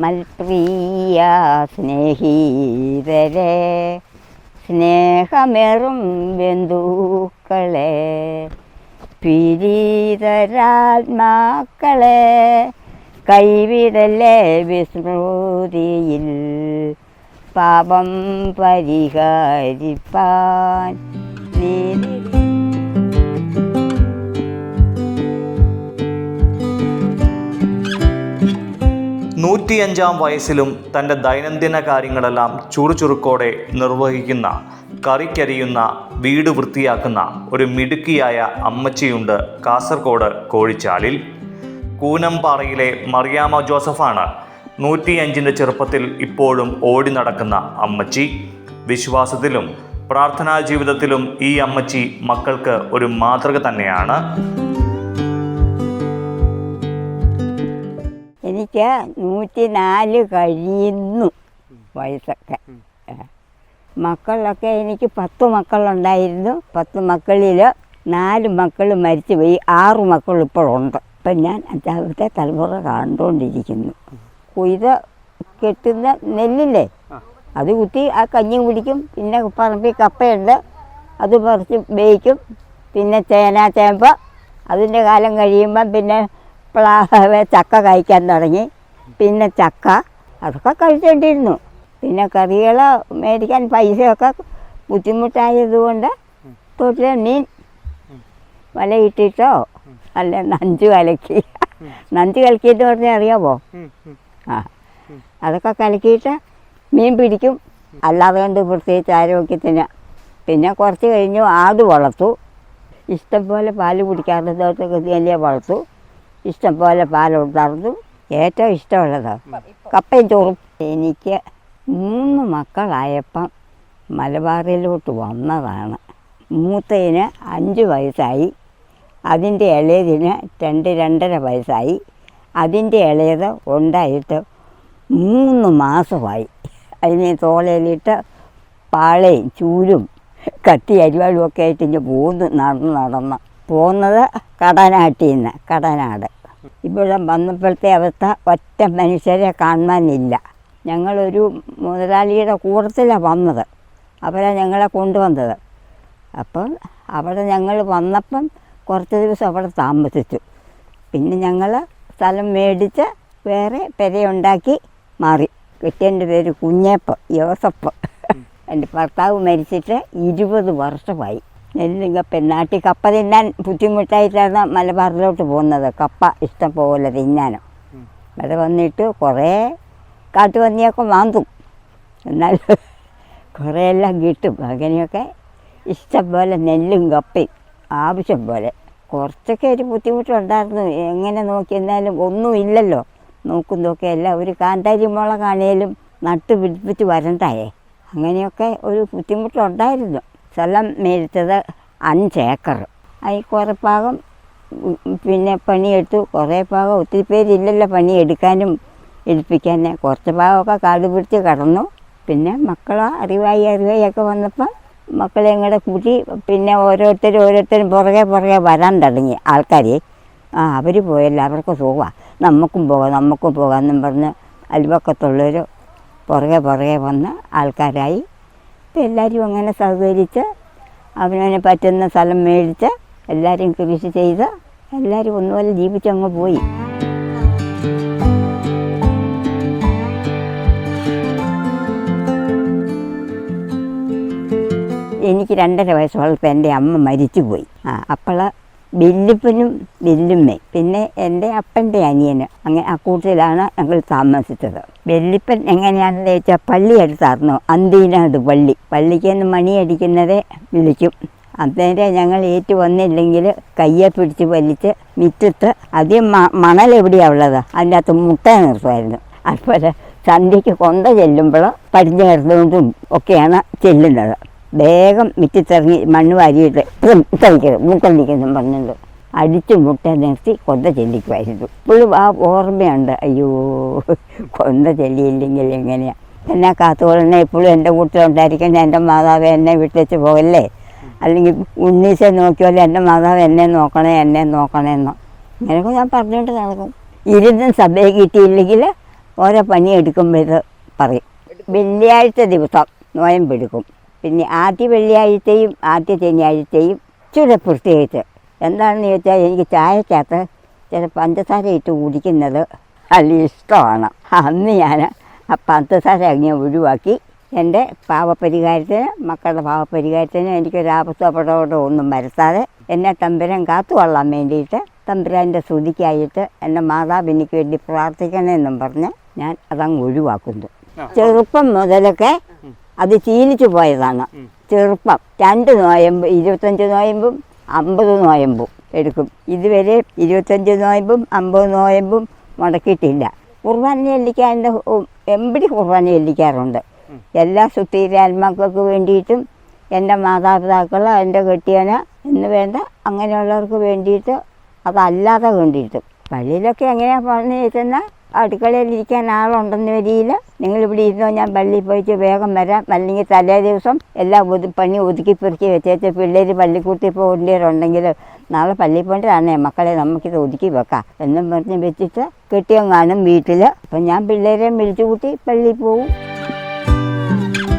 മൽപ്രിയ സ്നേഹിതരെ, സ്നേഹമേറും ബന്ധുക്കളെ, പീഡിതരാത്മാക്കളെ, കൈവിടല്ലേ വിസ്മൃതിയിൽ പാപം പരിഹരിപ്പാൻ നീതി. 105-ാം വയസ്സിലും തൻ്റെ ദൈനംദിന കാര്യങ്ങളെല്ലാം ചുറുചുറുക്കോടെ നിർവഹിക്കുന്ന, കറിക്കരിയുന്ന, വീട് വൃത്തിയാക്കുന്ന ഒരു മിടുക്കിയായ അമ്മച്ചിയുണ്ട് കാസർഗോഡ് കോഴിച്ചാലിൽ. കൂനംപാറയിലെ മറിയാമ്മ ജോസഫാണ് 105-ൻ്റെ ചെറുപ്പത്തിൽ ഇപ്പോഴും ഓടി നടക്കുന്ന അമ്മച്ചി. വിശ്വാസത്തിലും പ്രാർത്ഥനാ ജീവിതത്തിലും ഈ അമ്മച്ചി മക്കൾക്ക് ഒരു മാതൃക തന്നെയാണ്. എനിക്ക് 104 കഴിയുന്നു വയസ്സൊക്കെ. മക്കളൊക്കെ എനിക്ക് 10 മക്കളുണ്ടായിരുന്നു. 10 മക്കളിൽ 4 മക്കൾ മരിച്ചു പോയി, 6 മക്കൾ ഇപ്പോഴുണ്ട്. ഇപ്പം ഞാൻ 5-ാമത്തെ തലമുറ കണ്ടുകൊണ്ടിരിക്കുന്നു. കൊയ്ത് കെട്ടുന്ന നെല്ലില്ലേ, അത് കുത്തി ആ കഞ്ഞി കുടിക്കും. പിന്നെ പറമ്പിൽ കപ്പയുണ്ട്, അത് പറിച്ച് വേവിക്കും. പിന്നെ ചേന, ചേമ്പ്, അതിൻ്റെ കാലം കഴിയുമ്പം പിന്നെ പ്ലാവ്, ചക്ക കഴിക്കാൻ തുടങ്ങി. പിന്നെ ചക്ക അതൊക്കെ കഴിച്ചോണ്ടിരുന്നു. പിന്നെ കറികൾ മേടിക്കാൻ പൈസയൊക്കെ ബുദ്ധിമുട്ടായതുകൊണ്ട് തൊട്ടിലെ മീൻ വലയിട്ടിട്ടോ അല്ല നഞ്ച് കലക്കി. നഞ്ച് കലക്കിയിട്ട് പറഞ്ഞാൽ അറിയാമോ? അതൊക്കെ കലക്കിയിട്ട് മീൻ പിടിക്കും. അല്ലാതെ കൊണ്ട് പ്രത്യേകിച്ച് ആരോഗ്യത്തിന്. പിന്നെ കുറച്ച് കഴിഞ്ഞു ആട് വളർത്തു. ഇഷ്ടംപോലെ പാല് കുടിക്കാറുള്ളതൊക്കെ വലിയ വളർത്തു. ഇഷ്ടംപോലെ പാലുണ്ടായിരുന്നു. ഏറ്റവും ഇഷ്ടമുള്ളത് കപ്പയും ചോറും. എനിക്ക് 3 മക്കളായപ്പം മലബാറിലോട്ട് വന്നതാണ്. മൂത്തതിന് 5 വയസ്സായി, അതിൻ്റെ ഇളയതിന് 2-2.5 വയസ്സായി, അതിൻ്റെ ഇളയത് ഉണ്ടായിട്ട് 3 മാസമായി. അതിനെ തോളയിലിട്ട് പാളയും ചൂലും കത്തി അരിവാളും ഒക്കെ ആയിട്ട് ഇങ്ങനെ നടന്ന് പോകുന്നത് കടനാട്ടിൽ നിന്ന്. കടനാട് ഇവിടെ വന്നപ്പോഴത്തെ അവസ്ഥ ഒറ്റ മനുഷ്യരെ കാണാനില്ല. ഞങ്ങളൊരു മുതലാളിയുടെ കൂട്ടത്തിലാണ് വന്നത്. അവരാണ് ഞങ്ങളെ കൊണ്ടുവന്നത്. അപ്പം അവിടെ ഞങ്ങൾ വന്നപ്പം കുറച്ച് ദിവസം അവിടെ താമസിച്ചു. പിന്നെ ഞങ്ങൾ സ്ഥലം മേടിച്ച് വേറെ പെരയുണ്ടാക്കി മാറി. കെട്ടിയൻ്റെ പേര് കുഞ്ഞേപ്പ് യോസഫ്. എൻ്റെ ഭർത്താവ് മരിച്ചിട്ട് 20 വർഷമായി. നെല്ലിങ്കപ്പ നാട്ടിൽ കപ്പ തിന്നാൻ ബുദ്ധിമുട്ടായിട്ടാണ് മലബാറിലോട്ട് പോകുന്നത്. കപ്പ ഇഷ്ടം പോലെ തിന്നാനും. ഇവിടെ വന്നിട്ട് കുറേ കാട്ടുപന്നിയൊക്കെ മാന്തും, എന്നാൽ കുറേയെല്ലാം കിട്ടും. അങ്ങനെയൊക്കെ ഇഷ്ടം പോലെ നെല്ലും കപ്പയും ആവശ്യം പോലെ. കുറച്ചൊക്കെ ഒരു ബുദ്ധിമുട്ടുണ്ടായിരുന്നു. എങ്ങനെ നോക്കിയെന്നാലും ഒന്നുമില്ലല്ലോ. നോക്കുന്നതൊക്കെ എല്ലാം ഒരു കാന്താരി മുളകാണേലും നട്ട് പിടിപ്പിച്ച് വരണ്ടായേ. അങ്ങനെയൊക്കെ ഒരു ബുദ്ധിമുട്ടുണ്ടായിരുന്നു. സ്ഥലം മേടിച്ചത് 5 ഏക്കർ. അതിൽ കുറേ ഭാഗം പിന്നെ പണിയെടുത്തു. കുറേ ഭാഗം ഒത്തിരി പേരില്ലല്ലോ പണിയെടുക്കാനും എടുപ്പിക്കാനും. കുറച്ച് ഭാഗമൊക്കെ കാട് പിടിച്ച് കടന്നു. പിന്നെ മക്കളോ അറിവായി ഒക്കെ വന്നപ്പോൾ മക്കളെയും കൂടെ കൂട്ടി പിന്നെ ഓരോരുത്തരും പുറകെ വരാൻ തുടങ്ങി ആൾക്കാർ. അവർ പോയല്ലോ, അവർക്ക് സുഖമാണ്, നമുക്കും പോകാമെന്നും പറഞ്ഞ് അയൽവക്കത്തുള്ളവർ പുറകെ വന്ന് ആൾക്കാരായി. ഇപ്പം എല്ലാവരും അങ്ങനെ സഹകരിച്ച് അവനവന് പറ്റുന്ന സ്ഥലം മേടിച്ച് എല്ലാവരും കൃഷി ചെയ്ത് എല്ലാവരും ഒന്നുപോലെ ജീവിച്ചങ്ങ് പോയി. എനിക്ക് 2.5 വയസ്സുള്ളപ്പോൾ എൻ്റെ അമ്മ മരിച്ചുപോയി. അപ്പോൾ വല്യപ്പനും വല്യമ്മയും പിന്നെ എൻ്റെ അപ്പൻ്റെ അനിയന് അങ്ങനെ അക്കൂട്ടത്തിലാണ് ഞങ്ങൾ താമസിച്ചത്. വല്യപ്പൻ എങ്ങനെയാണെന്ന് ചോദിച്ചാൽ പള്ളി അടുത്തായിരുന്നു, അന്തീനാട് പള്ളി. പള്ളിക്ക് മണിയടിക്കുന്നവരെ വിളിക്കും. അന്നേരം ഞങ്ങൾ ഏറ്റു വന്നില്ലെങ്കിൽ കയ്യെ പിടിച്ച് വലിച്ച് മുറ്റത്ത് ആദ്യം മണൽ എവിടെയാണ് ഉള്ളത് അതിൻ്റെ അകത്ത് മുട്ട നിർത്തുമായിരുന്നു. അതുപോലെ സന്ധ്യയ്ക്ക് കൊന്ത ചെല്ലുമ്പോൾ പടിഞ്ഞേറുന്നതുകൊണ്ടും ഒക്കെയാണ് ചെല്ലുന്നത്. വേഗം മുറ്റത്തിറങ്ങി മണ്ണ് വാരിയിട്ട് തളിക്കരുത് മൂക്കല്ലിക്കുന്നു പറഞ്ഞിട്ട് അടിച്ച് മുട്ട നിർത്തി കൊന്ത ചെല്ലിക്കുമായിരുന്നു. ഇപ്പോഴും ആ ഓർമ്മയുണ്ട്. അയ്യോ, കൊന്ത ചെല്ലിയില്ലെങ്കിൽ എങ്ങനെയാണ് എന്നെ കാത്തുകൊള്ളണേ. എപ്പോഴും എൻ്റെ കൂട്ടിലുണ്ടായിരിക്കണം. എൻ്റെ മാതാവ് എന്നെ വിട്ടേച്ച് പോകല്ലേ, അല്ലെങ്കിൽ ഉണ്ണീശെ നോക്കിയല്ലോ എൻ്റെ മാതാവ് എന്നെ നോക്കണേന്നോ. അങ്ങനെയൊക്കെ ഞാൻ പറഞ്ഞുകൊണ്ട് നടക്കും. ഇരുന്നും സഭയെ കിട്ടിയില്ലെങ്കിൽ ഓരോ പണിയെടുക്കുമ്പോൾ ഇത് പറയും. വെള്ളിയാഴ്ച ദിവസം നോയമ്പെടുക്കും. പിന്നെ ആദ്യ വെള്ളിയാഴ്ചയും ആദ്യ ശനിയാഴ്ചയും ഇച്ചിരി പ്രത്യേകിച്ച് എന്താണെന്ന് ചോദിച്ചാൽ എനിക്ക് ചായക്കകത്ത് ചില പഞ്ചസാര ഇട്ട് കുടിക്കുന്നത് നല്ല ഇഷ്ടമാണ്. അന്ന് ഞാൻ ആ പഞ്ചസാര അങ്ങനെ ഒഴിവാക്കി എൻ്റെ പാവപരിഹാരത്തിന്, മക്കളുടെ പാവപരിഹാരത്തിന് എനിക്കൊരാപത്തപ്പെടോടോ ഒന്നും വരുത്താതെ എന്നെ തമ്പുരാൻ കാത്തുകൊള്ളാൻ വേണ്ടിയിട്ട് തമ്പുരാൻ്റെ സ്തുതിക്കായിട്ട് എൻ്റെ മാതാവ് എനിക്ക് വേണ്ടി പ്രാർത്ഥിക്കണമെന്നും പറഞ്ഞ് ഞാൻ അതങ്ങ് ഒഴിവാക്കുന്നു. ചെറുപ്പം മുതലൊക്കെ അത് ശീലിച്ചു പോയതാണ്. ചെറുപ്പം 2 നോയമ്പ്, 25 നോയമ്പും 50 നോയമ്പും എടുക്കും. ഇതുവരെ 25 നോയമ്പും 50 നോയമ്പും മുടക്കിയിട്ടില്ല. കുർബാന ചെല്ലിക്കാൻ എൻ്റെ എമ്പടി കുർബാന ചെല്ലിക്കാറുണ്ട്. എല്ലാ സുത്തീരാത്മാക്കൾക്ക് വേണ്ടിയിട്ടും എൻ്റെ മാതാപിതാക്കൾ, എൻ്റെ കെട്ടിയന് എന്ന് വേണ്ട അങ്ങനെയുള്ളവർക്ക് വേണ്ടിയിട്ട്, അതല്ലാതെ വേണ്ടിയിട്ടും. പള്ളിയിലൊക്കെ എങ്ങനെയാണ് പറഞ്ഞു ചോദിച്ചെന്നാൽ അടുക്കളയിലിരിക്കാൻ ആളുണ്ടെന്ന് വരിയിൽ നിങ്ങളിവിടെ ഇരുന്നോ, ഞാൻ പള്ളിയിൽ പോയിട്ട് വേഗം വരാം, അല്ലെങ്കിൽ തലേ ദിവസം എല്ലാം പണി ഒതുക്കി പെറുക്കി വെച്ചേച്ച് പിള്ളേർ പള്ളിക്കൂട്ടി പോകേണ്ടവരുണ്ടെങ്കിൽ നാളെ പള്ളിയിൽ പോകേണ്ടതാണേ മക്കളെ, നമുക്കിത് ഒതുക്കി വെക്കാം എന്നും പറഞ്ഞ് വെച്ചിട്ട് കെട്ടിയും കാണും വീട്ടിൽ. അപ്പം ഞാൻ പിള്ളേരെ വിളിച്ചു കൂട്ടി പള്ളിയിൽ പോകും.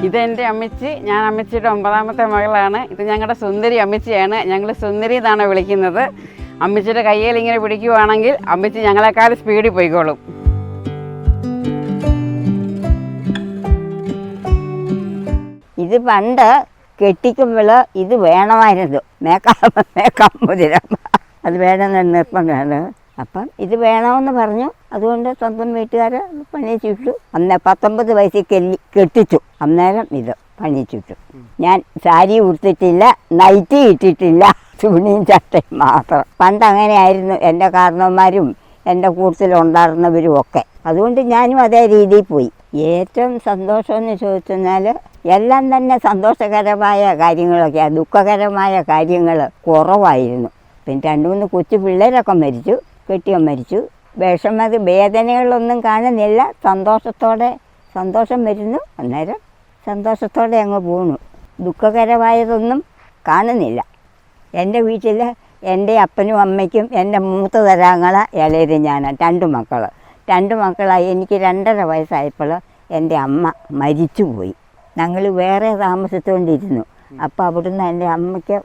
ഇതെൻ്റെ അമ്മച്ചി, ഞാൻ അമ്മച്ചിയുടെ 9ാമത്തെ മകളാണ്. ഇത് ഞങ്ങളുടെ സുന്ദരി അമ്മച്ചിയാണ്. ഞങ്ങൾ സുന്ദരി എന്നാണ് വിളിക്കുന്നത്. അമ്മച്ചിയുടെ കയ്യിൽ ഇങ്ങനെ പിടിക്കുവാണെങ്കിൽ അമ്മച്ചി ഞങ്ങളെക്കാൾ സ്പീഡിൽ പോയിക്കോളും. ഇത് പണ്ട് കെട്ടിക്കുമ്പോൾ ഇത് വേണമായിരുന്നു, മേക്കാമ്പുതിരം അത് വേണമെന്ന് നിർബന്ധമാണ്. അപ്പം ഇത് വേണമെന്ന് പറഞ്ഞു. അതുകൊണ്ട് സ്വന്തം വീട്ടുകാർ പണിയിച്ചിട്ടു. അന്ന് 19 വയസ്സിൽ കെട്ടിച്ചു. അന്നേരം ഇത് പണിയിച്ചിട്ടു. ഞാൻ സാരി ഉടുത്തിട്ടില്ല, നൈറ്റി ഇട്ടിട്ടില്ല, തുണിയും ചട്ടയും മാത്രം. പണ്ട് അങ്ങനെയായിരുന്നു എൻ്റെ കാരണവന്മാരും എൻ്റെ കൂട്ടത്തിലുണ്ടായിരുന്നവരും ഒക്കെ. അതുകൊണ്ട് ഞാനും അതേ രീതിയിൽ പോയി. ഏറ്റവും സന്തോഷമെന്ന് ചോദിച്ചെന്നാൽ എല്ലാം തന്നെ സന്തോഷകരമായ കാര്യങ്ങളൊക്കെയാണ്. ദുഃഖകരമായ കാര്യങ്ങൾ കുറവായിരുന്നു. പിന്നെ 2-3 കൊച്ചു പിള്ളേരൊക്കെ മരിച്ചു, കെട്ടിയോ മരിച്ചു. വേദനകളൊന്നും കാണുന്നില്ല. സന്തോഷം വരുന്നു. അന്നേരം സന്തോഷത്തോടെ അങ്ങ് പോണു. ദുഃഖകരമായതൊന്നും കാണുന്നില്ല. എൻ്റെ വീട്ടിൽ എൻ്റെ അപ്പനും അമ്മയ്ക്കും എൻ്റെ മൂത്ത തരാങ്ങള ഇളയത് ഞാനാണ്. 2 മക്കൾ. 2 മക്കളായി എനിക്ക് 2.5 വയസ്സായപ്പോൾ എൻ്റെ അമ്മ മരിച്ചുപോയി. ഞങ്ങൾ വേറെ താമസിച്ചുകൊണ്ടിരുന്നു. അപ്പോൾ അവിടുന്ന് എൻ്റെ അമ്മയ്ക്ക്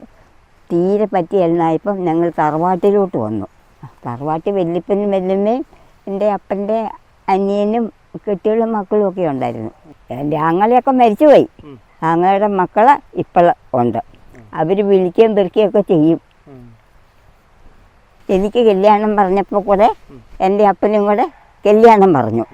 തീരെ പറ്റിയെന്നായപ്പം ഞങ്ങൾ തറവാട്ടിലോട്ട് വന്നു. തറവാട്ടിൽ വല്യപ്പനും വല്യമ്മയും എൻ്റെ അപ്പൻ്റെ അനിയനും കെട്ടികളും മക്കളും ഒക്കെ ഉണ്ടായിരുന്നു. എൻ്റെ ആങ്ങളെയൊക്കെ മരിച്ചുപോയി. ആങ്ങളുടെ മക്കൾ ഇപ്പോൾ ഉണ്ട്. അവർ വിളിക്കുകയും പെറുക്കുകയൊക്കെ ചെയ്യും. എനിക്ക് കല്യാണം പറഞ്ഞപ്പോൾ കൂടെ എൻ്റെ അപ്പനും കൂടെ കല്യാണം പറഞ്ഞു.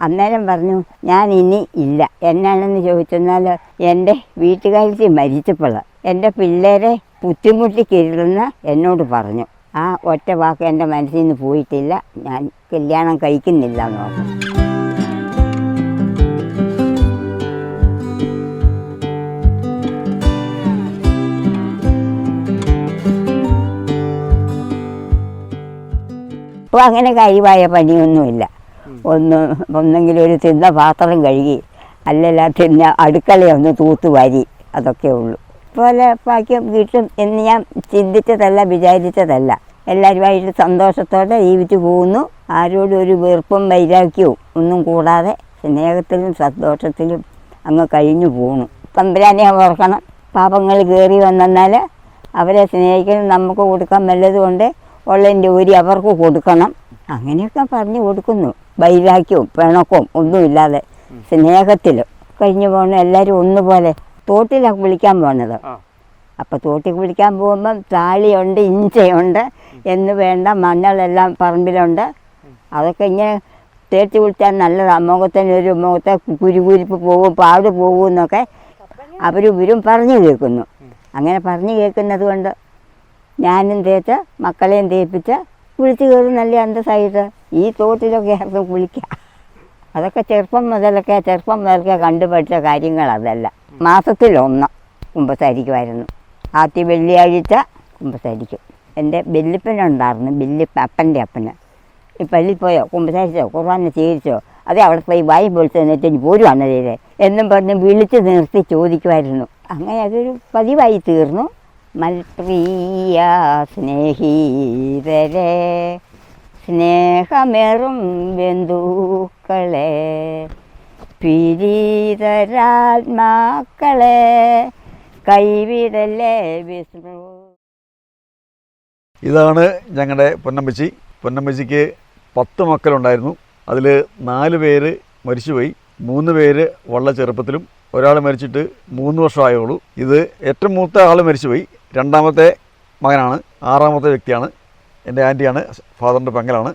അന്നേരം പറഞ്ഞു ഞാൻ ഇനി ഇല്ല. എന്നാണെന്ന് ചോദിച്ചെന്നാൽ എൻ്റെ വീട്ടുകാരി മരിച്ചപ്പോൾ എൻ്റെ പിള്ളേരെ ബുദ്ധിമുട്ടിക്കരുതെന്ന് എന്നോട് പറഞ്ഞു. ആ ഒറ്റ വാക്ക് എൻ്റെ മനസ്സിൽ നിന്ന് പോയിട്ടില്ല. ഞാൻ കല്യാണം കഴിക്കുന്നില്ല എന്ന് പറഞ്ഞു. ഇപ്പോൾ അങ്ങനെ കഴിവായ പണിയൊന്നുമില്ല. ഒന്നെങ്കിലും ഒരു തിന്ന പാത്രം കഴുകി, അല്ലല്ല തിന്ന അടുക്കളയൊന്ന് തൂത്തുവാരി, അതൊക്കെ ഉള്ളൂ. പോലെ ഭാഗ്യം കിട്ടും എന്ന് ഞാൻ ചിന്തിച്ചതല്ല, വിചാരിച്ചതല്ല. എല്ലാവരുമായിട്ട് സന്തോഷത്തോടെ ജീവിച്ചു പോകുന്നു. ആരോടും ഒരു വെറുപ്പും വൈരാഗ്യവും ഒന്നും കൂടാതെ സ്നേഹത്തിലും സന്തോഷത്തിലും അങ്ങ് കഴിഞ്ഞു പോകണു. തമ്പുരാനെ ഓർക്കണം. പാപങ്ങൾ കയറി വന്നാൽ അവരെ സ്നേഹിക്കണം. നമുക്ക് കൊടുക്കാൻ വല്ലതുകൊണ്ട് ഉള്ളതിൻ്റെ ഒരു അവർക്ക് കൊടുക്കണം. അങ്ങനെയൊക്കെ പറഞ്ഞു കൊടുക്കുന്നു. വൈരാഗ്യവും പിണക്കവും ഒന്നുമില്ലാതെ സ്നേഹത്തിൽ കഴിഞ്ഞു പോകണം. എല്ലാവരും ഒന്നുപോലെ. തോട്ടിലാണ് കുളിക്കാൻ പോകുന്നത്. അപ്പോൾ തോട്ടിൽ കുളിക്കാൻ പോകുമ്പം താളിയുണ്ട്, ഇഞ്ചയുണ്ട് എന്ന് വേണ്ട, മഞ്ഞളെല്ലാം പറമ്പിലുണ്ട്. അതൊക്കെ ഇങ്ങനെ തേച്ച് കുളിച്ചാൽ നല്ലതാണ്. മുഖത്തെ കുരുകുരിപ്പ് പോകും, പാട് പോകും എന്നൊക്കെ ഇവരും പറഞ്ഞു കേൾക്കുന്നു. അങ്ങനെ പറഞ്ഞു കേൾക്കുന്നത് കൊണ്ട് ഞാനും തേച്ച് മക്കളെയും തേപ്പിച്ച് കുളിച്ച് കയറി നല്ല അന്തസ്സായിട്ട് ഈ തോട്ടിലൊക്കെ ആയിരുന്നു കുളിക്കുക. അതൊക്കെ ചെറുപ്പം മുതൽക്കേ കണ്ടുപഠിച്ച കാര്യങ്ങൾ. അതല്ല, മാസത്തിലൊന്ന് കുമ്പസാരിക്കുമായിരുന്നു. ആദ്യ വെള്ളിയാഴ്ച കുമ്പസാരിക്കും. എൻ്റെ വല്യപ്പനുണ്ടായിരുന്നു, അപ്പൻ്റെ അപ്പന്. ഈ പള്ളിയിൽ പോയോ, കുമ്പസാരിച്ചോ, കുർബാന സ്വീകരിച്ചോ, അതേ അവിടെ പോയി വായി പൊളിച്ച് തന്നിട്ട് ഇനി പോരുവാണ് ചെയ്തേ എന്നും പറഞ്ഞ് വിളിച്ച് നിർത്തി ചോദിക്കുമായിരുന്നു. അങ്ങനെ അതൊരു പതിവായി തീർന്നു. മൽപ്രിയ സ്നേഹിതരെ സ്നേഹമേറും ബന്ധുക്കളെ, പീഡിതരാത്മാക്കളെ കൈവിടല്ലേ വിഷ്ണു. ഇതാണ് ഞങ്ങളുടെ പൊന്നമ്മച്ചി. പൊന്നമ്മച്ചിക്ക് 10 മക്കളുണ്ടായിരുന്നു. അതിൽ 4 പേര് മരിച്ചുപോയി. 3 പേര് വളരെ ചെറുപ്പത്തിലും, ഒരാൾ മരിച്ചിട്ട് 3 വർഷമായുള്ളൂ. ഇത് ഏറ്റവും മൂത്ത ആൾ മരിച്ചുപോയി. 2ാമത്തെ മകനാണ്. 6ാമത്തെ വ്യക്തിയാണ് എൻ്റെ ആൻറ്റിയാണ്, ഫാദറിൻ്റെ പെങ്ങളാണ്.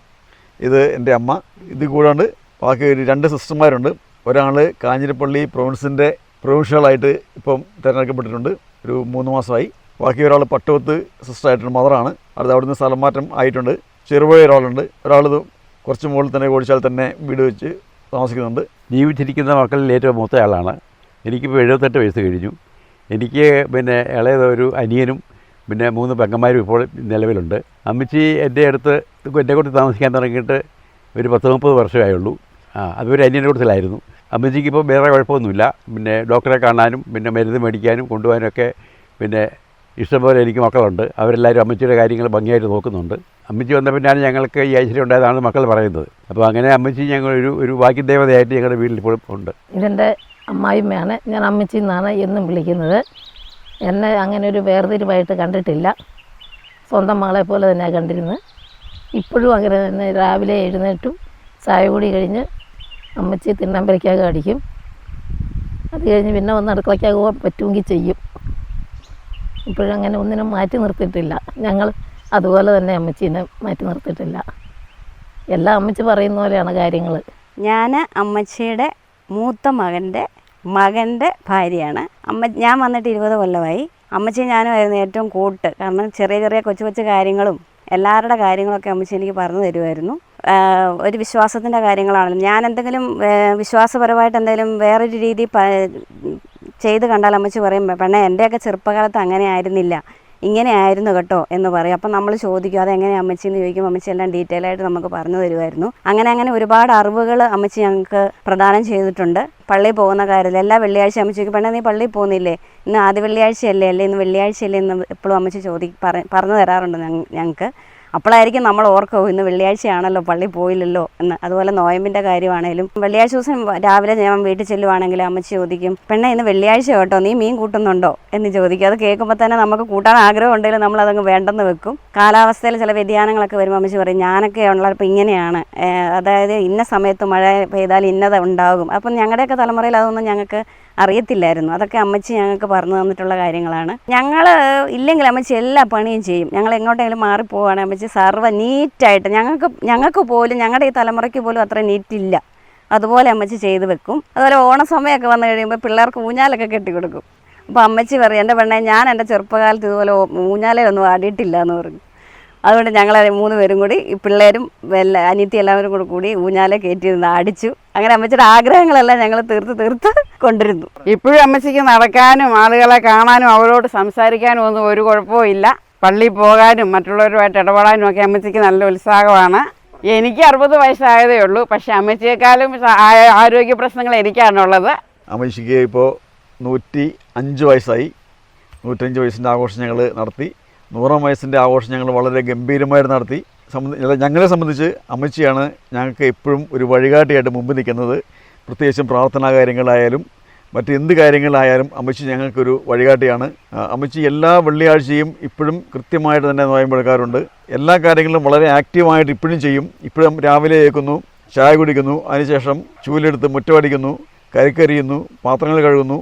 ഇത് എൻ്റെ അമ്മ. ഇത് കൂടാണ്ട് ബാക്കി 2 സിസ്റ്റർമാരുണ്ട്. ഒരാൾ കാഞ്ഞിരപ്പള്ളി പ്രൊവിൻസിൻ്റെ പ്രൊവിൻഷ്യലായിട്ട് ഇപ്പം തിരഞ്ഞെടുക്കപ്പെട്ടിട്ടുണ്ട്, ഒരു 3 മാസമായി. ബാക്കി ഒരാൾ പട്ടുവത്ത് സിസ്റ്ററായിട്ടുണ്ട്, മദറാണ്. അത് അവിടുന്ന് സ്ഥലം മാറ്റം ആയിട്ടുണ്ട്. ചെറുപുഴ ഒരാളുണ്ട്. ഒരാൾ കുറച്ച് മുകളിൽ തന്നെ ഓടിച്ചാൽ തന്നെ വീട് വെച്ച് താമസിക്കുന്നുണ്ട്. ജീവിച്ചിരിക്കുന്ന മക്കളിൽ ഏറ്റവും മൂത്ത ആളാണ്. എനിക്കിപ്പോൾ 78 വയസ്സ് കഴിഞ്ഞു. എനിക്ക് പിന്നെ ഇളയത് ഒരു അനിയനും പിന്നെ 3 പെങ്ങന്മാരും ഇപ്പോൾ നിലവിലുണ്ട്. അമ്മച്ചി എൻ്റെ അടുത്ത് എൻ്റെ കൂടെ താമസിക്കാൻ തുടങ്ങിയിട്ട് ഒരു 10-30 വർഷമായുള്ളൂ. അതൊരു അനിയൻ്റെ കൂട്ടത്തിലായിരുന്നു. അമ്മച്ചിക്ക് ഇപ്പോൾ വേറെ കുഴപ്പമൊന്നുമില്ല. പിന്നെ ഡോക്ടറെ കാണാനും പിന്നെ മരുന്ന് മേടിക്കാനും കൊണ്ടുപോകാനൊക്കെ പിന്നെ ഇഷ്ടംപോലെ എനിക്ക് മക്കളുണ്ട്. അവരെല്ലാവരും അമ്മച്ചിയുടെ കാര്യങ്ങൾ ഭംഗിയായിട്ട് നോക്കുന്നുണ്ട്. അമ്മച്ചി വന്ന പിന്നെയാണ് ഞങ്ങൾക്ക് ഈ ഐശ്വര്യം ഉണ്ടായതാണ് മക്കൾ പറയുന്നത്. അപ്പോൾ അങ്ങനെ അമ്മച്ചി ഒരു ഭാഗ്യദേവതയായിട്ട് ഞങ്ങളുടെ വീട്ടിൽ ഇപ്പോഴും ഉണ്ട്. ഇതെൻ്റെ അമ്മായിമ്മയാണ്. ഞാൻ അമ്മച്ചി എന്നാണ് എന്നും വിളിക്കുന്നത്. എന്നെ അങ്ങനെ ഒരു വേർതിരിവായിട്ട് കണ്ടിട്ടില്ല. സ്വന്തം മകളെ പോലെ തന്നെയാണ് കണ്ടിരുന്നത്. ഇപ്പോഴും അങ്ങനെ തന്നെ. രാവിലെ എഴുന്നേറ്റും ചായ കൂടി കഴിഞ്ഞ് അമ്മച്ചി തിണ്ണമ്പരയ്ക്കാകെ അടിക്കും. അത് കഴിഞ്ഞ് പിന്നെ ഒന്ന് അടുക്കളയ്ക്കാകെ പോകാൻ പറ്റുമെങ്കിൽ ചെയ്യും. ഇപ്പോഴങ്ങനെ ഒന്നിനും മാറ്റി നിർത്തിയിട്ടില്ല. ഞങ്ങൾ അതുപോലെ തന്നെ അമ്മച്ചീനെ മാറ്റി നിർത്തിയിട്ടില്ല. എല്ലാം അമ്മച്ചി പറയുന്ന പോലെയാണ് കാര്യങ്ങൾ. ഞാൻ അമ്മച്ചിയുടെ മൂത്ത മകൻ്റെ ഭാര്യയാണ്. ഞാൻ വന്നിട്ട് 20 കൊല്ലമായി. അമ്മച്ചി ഞാനുമായിരുന്നു ഏറ്റവും കൂട്ട്. കാരണം ചെറിയ കൊച്ചു കാര്യങ്ങളും എല്ലാവരുടെ കാര്യങ്ങളൊക്കെ അമ്മച്ചി എനിക്ക് പറഞ്ഞു തരുമായിരുന്നു. ഒരു വിശ്വാസത്തിൻ്റെ കാര്യങ്ങളാണല്ലോ. ഞാൻ എന്തെങ്കിലും വിശ്വാസപരമായിട്ട് എന്തെങ്കിലും വേറൊരു രീതി ചെയ്ത് കണ്ടാൽ അമ്മച്ചി പറയും, പെണ്ണെ എൻ്റെയൊക്കെ ചെറുപ്പകാലത്ത് അങ്ങനെ ആയിരുന്നില്ല, ഇങ്ങനെ ആയിരുന്നു കേട്ടോ എന്ന് പറയും. അപ്പം നമ്മൾ ചോദിക്കും അതെങ്ങനെ അമ്മച്ചി എന്ന് ചോദിക്കും. അമ്മച്ചി എല്ലാം ഡീറ്റെയിൽ ആയിട്ട് നമുക്ക് പറഞ്ഞു തരുമായിരുന്നു. അങ്ങനെ ഒരുപാട് അറിവുകൾ അമ്മച്ചി ഞങ്ങൾക്ക് പ്രദാനം ചെയ്തിട്ടുണ്ട്. പള്ളിയിൽ പോകുന്ന കാര്യത്തിൽ എല്ലാ വെള്ളിയാഴ്ച അമ്മച്ചിക്ക്, പെണ്ണെ നീ പള്ളിയിൽ പോകുന്നില്ലേ, ഇന്ന് ആദ്യ വെള്ളിയാഴ്ചയല്ലേ, ഇന്ന് വെള്ളിയാഴ്ചയല്ലേ എന്ന് എപ്പോഴും അമ്മച്ചി പറഞ്ഞു തരാറുണ്ട് ഞങ്ങൾക്ക്. അപ്പോഴായിരിക്കും നമ്മൾ ഓർക്കും ഇന്ന് വെള്ളിയാഴ്ചയാണല്ലോ, പള്ളി പോയില്ലല്ലോ എന്ന്. അതുപോലെ നോയമ്പിൻ്റെ കാര്യമാണേലും വെള്ളിയാഴ്ച ദിവസം രാവിലെ ഞാൻ വീട്ടിൽ ചെല്ലുവാണെങ്കിൽ അമ്മച്ചി ചോദിക്കും, പെണ്ണെ ഇന്ന് വെള്ളിയാഴ്ച കേട്ടോ, നീ മീൻ കൂട്ടുന്നുണ്ടോ എന്ന് ചോദിക്കും. അത് കേൾക്കുമ്പോൾ തന്നെ നമുക്ക് കൂട്ടാൻ ആഗ്രഹം ഉണ്ടെങ്കിലും നമ്മളതങ്ങ് വേണ്ടെന്ന് വെക്കും. കാലാവസ്ഥയിൽ ചില വ്യതിയാനങ്ങളൊക്കെ വരുമ്പോൾ അമ്മച്ചി പറയും, ഞാനൊക്കെ ഉള്ളപ്പോൾ ഇങ്ങനെയാണ്, അതായത് ഇന്ന സമയത്ത് മഴ പെയ്താൽ ഇന്നത് ഉണ്ടാകും. അപ്പം ഞങ്ങളുടെയൊക്കെ തലമുറയിൽ അതൊന്നും ഞങ്ങൾക്ക് അറിയത്തില്ലായിരുന്നു. അതൊക്കെ അമ്മച്ചി ഞങ്ങൾക്ക് പറഞ്ഞു തന്നിട്ടുള്ള കാര്യങ്ങളാണ്. ഞങ്ങൾ ഇല്ലെങ്കിൽ അമ്മച്ചി എല്ലാ പണിയും ചെയ്യും. ഞങ്ങൾ എങ്ങോട്ടെങ്കിലും മാറിപ്പോവുകയാണെങ്കിൽ അമ്മച്ചി സർവ്വ നീറ്റായിട്ട് ഞങ്ങൾക്ക് പോലും, ഞങ്ങളുടെ ഈ തലമുറയ്ക്ക് പോലും അത്ര നീറ്റില്ല, അതുപോലെ അമ്മച്ചി ചെയ്ത് വെക്കും. അതുപോലെ ഓണസമയമൊക്കെ വന്നു കഴിയുമ്പോൾ പിള്ളേർക്ക് ഊഞ്ഞാലൊക്കെ കെട്ടിക്കൊടുക്കും. അപ്പോൾ അമ്മച്ചി പറയും, എൻ്റെ പെണ്ണെ ഞാൻ എൻ്റെ ചെറുപ്പകാലത്ത് ഇതുപോലെ ഊഞ്ഞാലൊന്നും ആടിയിട്ടില്ല എന്ന് പറഞ്ഞു. അതുകൊണ്ട് ഞങ്ങൾ 3 പേരും കൂടി, ഈ പിള്ളേരും അനിയത്തി എല്ലാവരും കൂടി ഊഞ്ഞാലെ കയറ്റിയിരുന്ന് അടിച്ചു. അങ്ങനെ അമ്മച്ചിയുടെ ആഗ്രഹങ്ങളെല്ലാം ഞങ്ങൾ തീർത്ത് കൊണ്ടിരുന്നു. ഇപ്പോഴും അമ്മച്ചിക്ക് നടക്കാനും ആളുകളെ കാണാനും അവരോട് സംസാരിക്കാനും ഒന്നും ഒരു കുഴപ്പവും ഇല്ല. പള്ളിയിൽ പോകാനും മറ്റുള്ളവരുമായിട്ട് ഇടപെടാനും ഒക്കെ അമ്മച്ചിക്ക് നല്ല ഉത്സാഹമാണ്. എനിക്ക് 60 വയസ്സായതേ ഉള്ളൂ. പക്ഷേ അമ്മച്ചിയെക്കാളും ആരോഗ്യ പ്രശ്നങ്ങൾ എനിക്കാണുള്ളത്. അമ്മച്ചിക്ക് ഇപ്പോൾ 105 വയസ്സായി. 105 വയസ്സിൻ്റെ ആഘോഷം ഞങ്ങൾ നടത്തി. 100-ാം വയസ്സിൻ്റെ ആഘോഷം ഞങ്ങൾ വളരെ ഗംഭീരമായി നടത്തി. ഞങ്ങളെ സംബന്ധിച്ച് അമ്മച്ചിയാണ് ഞങ്ങൾക്ക് എപ്പോഴും ഒരു വഴികാട്ടിയായിട്ട് മുമ്പ് നിൽക്കുന്നത്. പ്രത്യേകിച്ചും പ്രാർത്ഥനാ കാര്യങ്ങളായാലും മറ്റെന്ത് കാര്യങ്ങളായാലും അമ്മച്ചി ഞങ്ങൾക്കൊരു വഴികാട്ടിയാണ്. അമ്മച്ചി എല്ലാ വെള്ളിയാഴ്ചയും ഇപ്പോഴും കൃത്യമായിട്ട് തന്നെ നോയമ്പെടുക്കാറുണ്ട്. എല്ലാ കാര്യങ്ങളും വളരെ ആക്റ്റീവായിട്ട് ഇപ്പോഴും ചെയ്യും. ഇപ്പോഴും രാവിലെ ഏൽക്കുന്നു, ചായ കുടിക്കുന്നു, അതിനുശേഷം ചൂലെടുത്ത് മുറ്റമടിക്കുന്നു, കരിക്കരിയുന്നു, പാത്രങ്ങൾ കഴുകുന്നു,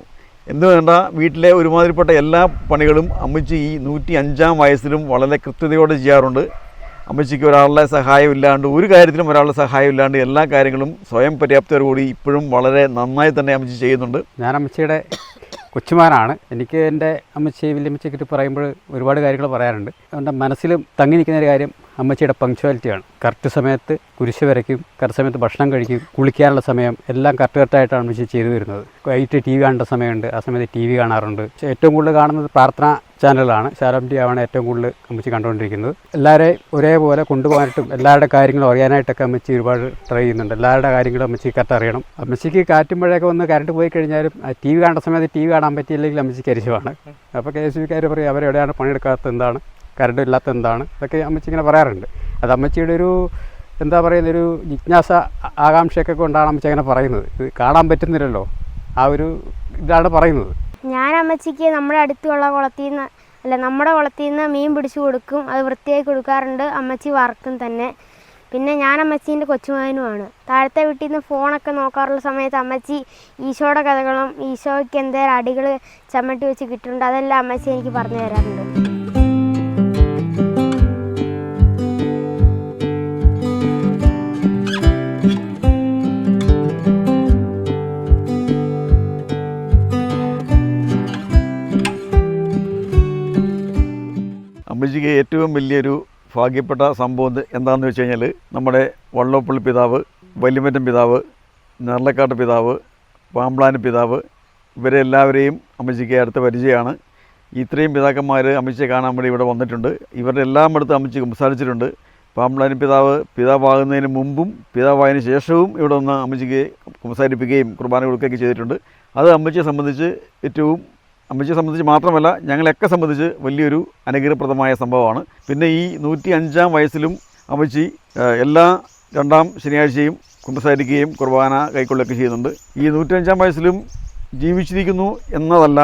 എന്തു വേണ്ട വീട്ടിലെ ഒരുമാതിരിപ്പെട്ട എല്ലാ പണികളും അമ്മച്ചി ഈ 105-ാം വയസ്സിലും വളരെ കൃത്യതയോടെ ചെയ്യാറുണ്ട്. അമ്മച്ചിക്ക് ഒരാളുടെ സഹായം ഇല്ലാണ്ട്, ഒരു കാര്യത്തിലും ഒരാളുടെ സഹായം ഇല്ലാണ്ട് എല്ലാ കാര്യങ്ങളും സ്വയം പര്യാപ്തതയോടുകൂടി ഇപ്പോഴും വളരെ നന്നായി തന്നെ അമ്മച്ചി ചെയ്യുന്നുണ്ട്. ഞാൻ അമ്മച്ചിയുടെ കൊച്ചുമാനാണ്. എനിക്ക് എൻ്റെ അമ്മച്ചി വല്യമ്മച്ചിക്കിട്ട് പറയുമ്പോൾ ഒരുപാട് കാര്യങ്ങൾ പറയാറുണ്ട്. എൻ്റെ മനസ്സിലും തങ്ങി നിൽക്കുന്ന ഒരു കാര്യം അമ്മച്ചിയുടെ പങ്ക്ച്വാലിറ്റിയാണ്. കറക്റ്റ് സമയത്ത് കുരിശ് വരയ്ക്കും, കറക്റ്റ് സമയത്ത് ഭക്ഷണം കഴിക്കും, കുളിക്കാനുള്ള സമയം എല്ലാം കറക്റ്റായിട്ടാണ് അമ്മച്ചി ചെയ്തു വരുന്നത്. വൈകിട്ട് TV കാണേണ്ട സമയമുണ്ട്, ആ സമയത്ത് TV കാണാറുണ്ട്. ഏറ്റവും കൂടുതൽ കാണുന്നത് പ്രാർത്ഥന ചാനലാണ്. ശാലോം TV ആണ് ഏറ്റവും കൂടുതൽ അമ്മച്ചി കണ്ടുകൊണ്ടിരിക്കുന്നത്. എല്ലാവരെയും ഒരേപോലെ കൊണ്ടുപോകാനായിട്ടും എല്ലാവരുടെ കാര്യങ്ങളും അറിയാനായിട്ടൊക്കെ അമ്മച്ചി ഒരുപാട് ട്രൈ ചെയ്യുന്നുണ്ട്. എല്ലാവരുടെ കാര്യങ്ങളും അമ്മച്ചിക്ക് കറക്റ്റ് അറിയണം. അമ്മച്ചിക്ക് കാറ്റുമ്പോഴൊക്കെ ഒന്ന് കറണ്ട് പോയി കഴിഞ്ഞാലും TV കാണേണ്ട സമയത്ത് TV കാണാൻ പറ്റിയില്ലെങ്കിൽ അമ്മച്ചിക്ക് അരിശമാണ്. അപ്പോൾ KSBക്കാർ പറയും അവരെവിടെയാണ് പണിയെടുക്കാത്തത്, എന്താണ് കറണ്ട് ഇല്ലാത്ത, എന്താണ്, അതൊക്കെ അമ്മച്ചി ഇങ്ങനെ പറയാറുണ്ട്. അത് അമ്മച്ചിയുടെ ഒരു എന്താ പറയുന്നത്, ഒരു ജിജ്ഞാസ ആകാംക്ഷയൊക്കെ കൊണ്ടാണ് അമ്മച്ചി അങ്ങനെ പറയുന്നത്. ഇത് കാണാൻ പറ്റുന്നില്ലല്ലോ, ആ ഒരു ഇതാണ് പറയുന്നത്. ഞാൻ അമ്മച്ചിക്ക് നമ്മുടെ അടുത്തുള്ള നമ്മുടെ കുളത്തിൽ നിന്ന് മീൻ പിടിച്ചു കൊടുക്കും, അത് വൃത്തിയാക്കി കൊടുക്കാറുണ്ട്. അമ്മച്ചി വറക്കും തന്നെ. പിന്നെ ഞാൻ അമ്മച്ചീൻ്റെ കൊച്ചുമകനുമാണ്. താഴത്തെ വീട്ടിൽ നിന്ന് ഫോണൊക്കെ നോക്കാറുള്ള സമയത്ത് അമ്മച്ചി ഈശോയുടെ കഥകളും ഈശോയ്ക്ക് എന്തേലും അടികൾ ചമ്മട്ടി വെച്ച് കിട്ടുന്നുണ്ട്, അതെല്ലാം അമ്മച്ചി എനിക്ക് പറഞ്ഞു തരാറുണ്ട്. അമ്മച്ചിക്ക് ഏറ്റവും വലിയൊരു ഭാഗ്യപ്പെട്ട സംഭവം എന്താണെന്ന് വെച്ച് കഴിഞ്ഞാൽ, നമ്മുടെ വള്ളോപ്പള്ളി പിതാവ്, വല്യമറ്റം പിതാവ്, നെർലക്കാട്ട് പിതാവ്, പാമ്പ്ളാനി പിതാവ്, ഇവരെ എല്ലാവരെയും അമ്മച്ചിക്ക് അടുത്ത പരിചയമാണ്. ഇത്രയും പിതാക്കന്മാർ അമ്മച്ചിയെ കാണാൻ വേണ്ടി ഇവിടെ വന്നിട്ടുണ്ട്. ഇവരുടെ എല്ലാം അടുത്ത് അമ്മച്ചി സംസാരിച്ചിട്ടുണ്ട്. പാമ്പ്ളാനി പിതാവാകുന്നതിന് മുമ്പും പിതാവായതിനു ശേഷവും ഇവിടെ വന്ന് അമ്മച്ചിക്ക് സംസാരിപ്പിക്കുകയും കുർബാന കൊടുക്കുകയൊക്കെ ചെയ്തിട്ടുണ്ട്. അത് അമ്മച്ചിയെ സംബന്ധിച്ച് മാത്രമല്ല, ഞങ്ങളെയൊക്കെ സംബന്ധിച്ച് വലിയൊരു അനുഗ്രഹപ്രദമായ സംഭവമാണ്. പിന്നെ ഈ 105-ാം വയസ്സിലും അമ്മച്ചി എല്ലാ 2-ാം ശനിയാഴ്ചയും കുമ്പസാരിക്കുകയും കുർബാന കൈക്കൊള്ളുകയൊക്കെ ചെയ്യുന്നുണ്ട്. ഈ 105-ാം വയസ്സിലും ജീവിച്ചിരിക്കുന്നു എന്നതല്ല,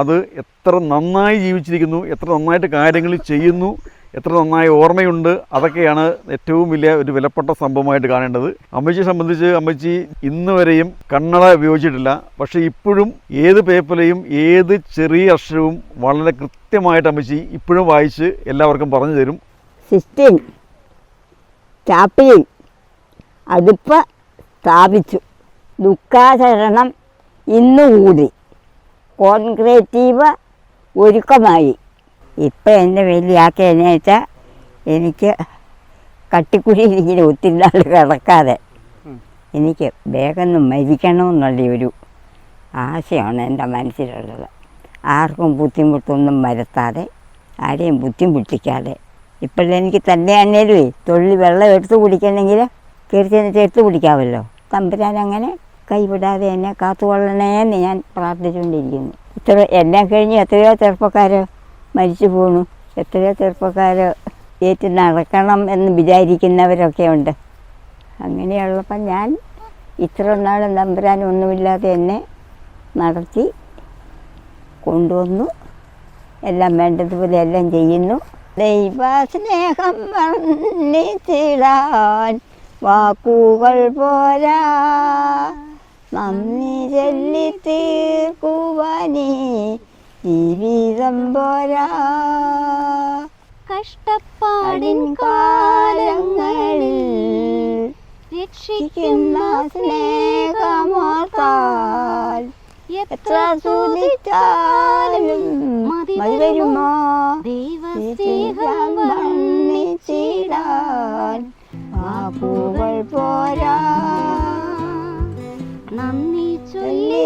അത് എത്ര നന്നായി ജീവിച്ചിരിക്കുന്നു, എത്ര നന്നായിട്ട് കാര്യങ്ങൾ ചെയ്യുന്നു, എത്ര നന്നായി ഓർമ്മയുണ്ട്, അതൊക്കെയാണ് ഏറ്റവും വലിയ ഒരു വിലപ്പെട്ട സംഭവമായിട്ട് കാണേണ്ടത്. അമ്മച്ചിയെ സംബന്ധിച്ച് അമ്മച്ചി ഇന്ന് വരെയും കണ്ണട ഉപയോഗിച്ചിട്ടില്ല. പക്ഷേ ഇപ്പോഴും ഏത് പേപ്പറിലെയും ഏത് ചെറിയ അക്ഷരവും വളരെ കൃത്യമായിട്ട് അമ്മച്ചി ഇപ്പോഴും വായിച്ച് എല്ലാവർക്കും പറഞ്ഞു തരും. 16 ചാപ്പിയിൽ അടുപ്പ് സ്ഥാപിച്ചു. ദുഃഖാചരണം ഇന്നുകൂടി. കോൺക്രീറ്റീവ് ഒരുക്കമായി. ഇപ്പം എൻ്റെ വലിയ ആക്കിയെന്ന് വെച്ചാൽ എനിക്ക് കട്ടിക്കുഴിയിലിങ്ങനെ ഒത്തിരി നാൾ കിടക്കാതെ എനിക്ക് വേഗം മരിക്കണമെന്നുള്ള ഒരു ആശയമാണ് എൻ്റെ മനസ്സിലുള്ളത്. ആർക്കും ബുദ്ധിമുട്ടൊന്നും വരുത്താതെ, ആരെയും ബുദ്ധിമുട്ടിക്കാതെ. ഇപ്പോഴെനിക്ക് തന്നെ അന്നേരമേ തൊള്ളി വെള്ളം എടുത്ത് കുടിക്കണമെങ്കിൽ തീർച്ചയായിട്ടും എടുത്ത് കുടിക്കാമല്ലോ. തമ്പുരാൻ അങ്ങനെ കൈവിടാതെ എന്നെ കാത്തുകൊള്ളണേന്ന് ഞാൻ പ്രാർത്ഥിച്ചുകൊണ്ടിരിക്കുന്നു. എല്ലാം കഴിഞ്ഞ് എത്രയോ ചെറുപ്പക്കാർ മരിച്ചു പോണു, എത്രയോ ചെറുപ്പക്കാർ ഏറ്റ് നടക്കണം എന്ന് വിചാരിക്കുന്നവരൊക്കെ ഉണ്ട്. അങ്ങനെയുള്ളപ്പം ഞാൻ ഇത്ര നാളും തമ്പുരാൻ ഒന്നുമില്ലാതെ എന്നെ നടത്തി കൊണ്ടുവന്നു. എല്ലാം വേണ്ടതുപോലെ എല്ലാം ചെയ്യുന്നു. ദൈവസ്നേഹം വർണ്ണിച്ചിടാൻ വാക്കുകൾ പോരാ, നന്ദി ചൊല്ലി തീർക്കുവാനീ ജീവിതം പോരാ. കഷ്ടപ്പാടിൻ കാലങ്ങളിൽ രക്ഷിക്കുന്ന സ്നേഹമോർത്താൽ എത്ര സൂചിച്ചാലും മതി വരുമോ ദൈവസ്നേഹം വർണ്ണിച്ചിടാൻ വാക്കുകൾ പോരാ, നന്ദി ചൊല്ലി